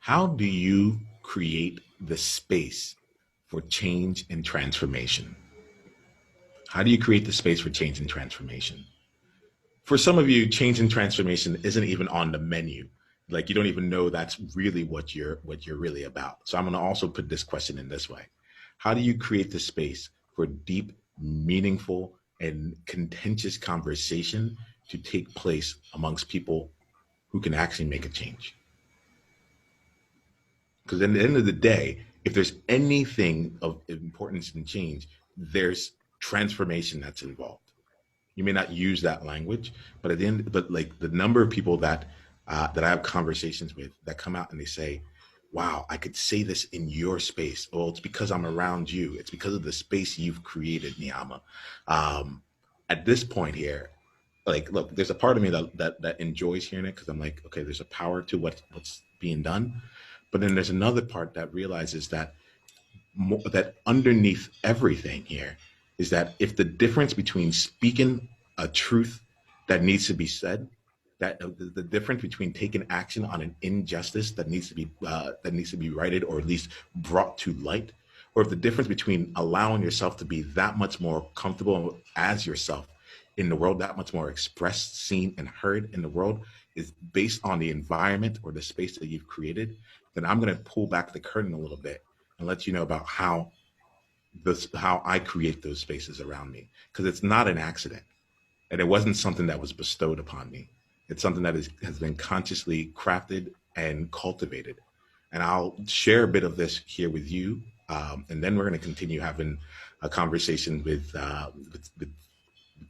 How do you create the space for change and transformation? How do you create the space for change and transformation? For some of you, change and transformation isn't even on the menu. Like you don't even know that's really what you're really about. So I'm going to also put this question in this way. How do you create the space for deep, meaningful, and contentious conversation to take place amongst people who can actually make a change? Because at the end of the day, if there's anything of importance in change, there's transformation that's involved. You may not use that language, but at the end, but like the number of people that I have conversations with that come out and they say, "Wow, I could say this in your space." Well, it's because I'm around you. It's because of the space you've created, Niyama. Um, at this point here, like, look, there's a part of me that enjoys hearing it because I'm like, okay, there's a power to what's being done, but then there's another part that realizes that that underneath everything here is that if the difference between speaking a truth that needs to be said, that the difference between taking action on an injustice that needs to be righted or at least brought to light, or if the difference between allowing yourself to be that much more comfortable as yourself in the world, that much more expressed, seen, and heard in the world, is based on the environment or the space that you've created, then I'm going to pull back the curtain a little bit and let you know about how I create those spaces around me, because it's not an accident and it wasn't something that was bestowed upon me. It's something that has been consciously crafted and cultivated. And I'll share a bit of this here with you, and then we're going to continue having a conversation with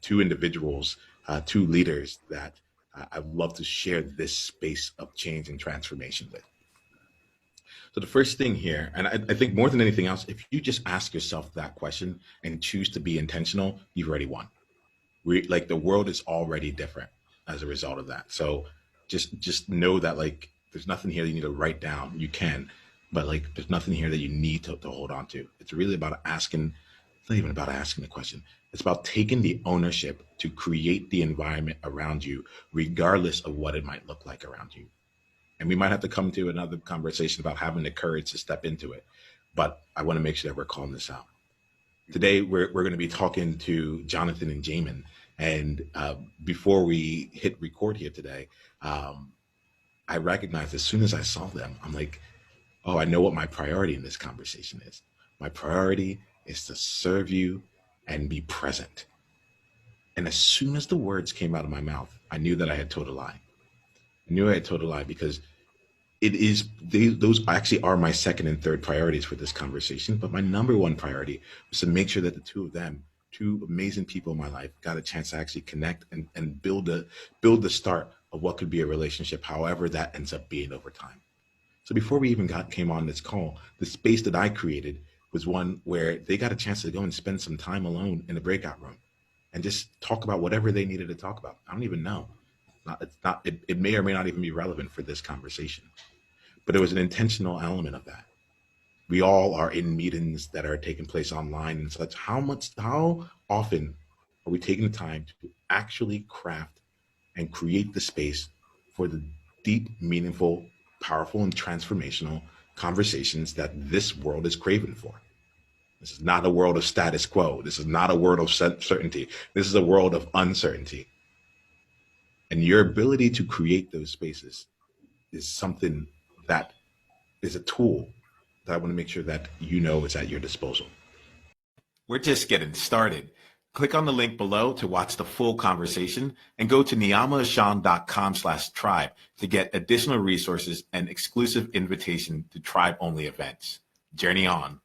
two individuals, two leaders that I'd love to share this space of change and transformation with. So the first thing here, and I think more than anything else, if you just ask yourself that question and choose to be intentional, you've already won. Like the world is already different as a result of that. So just know that like there's nothing here that you need to write down. You can, but like there's nothing here that you need to hold on to. It's really about asking. It's not even about asking the question. It's about taking the ownership to create the environment around you, regardless of what it might look like around you. And we might have to come to another conversation about having the courage to step into it. But I want to make sure that we're calling this out. Today, we're going to be talking to Jonathan and Jamin. And before we hit record here today, um, I recognized as soon as I saw them, I'm like, oh, I know what my priority in this conversation is. My priority is to serve you and be present. And as soon as the words came out of my mouth, I knew that I had told a lie. I knew I had told a lie because those actually are my second and third priorities for this conversation. But my number one priority was to make sure that the two of them, two amazing people in my life, got a chance to actually connect and build the start of what could be a relationship, however that ends up being over time. So before we even came on this call, the space that I created was one where they got a chance to go and spend some time alone in the breakout room and just talk about whatever they needed to talk about. I don't even know. It may or may not even be relevant for this conversation, but it was an intentional element of that. We all are in meetings that are taking place online and such. How often are we taking the time to actually craft and create the space for the deep, meaningful, powerful, and transformational conversations that this world is craving for? This is not a world of status quo. This is not a world of certainty. This is a world of uncertainty. And your ability to create those spaces is something that is a tool that I want to make sure that you know is at your disposal. We're just getting started. Click on the link below to watch the full conversation and go to niyamaashawn.com/tribe to get additional resources and exclusive invitation to tribe only events. Journey on.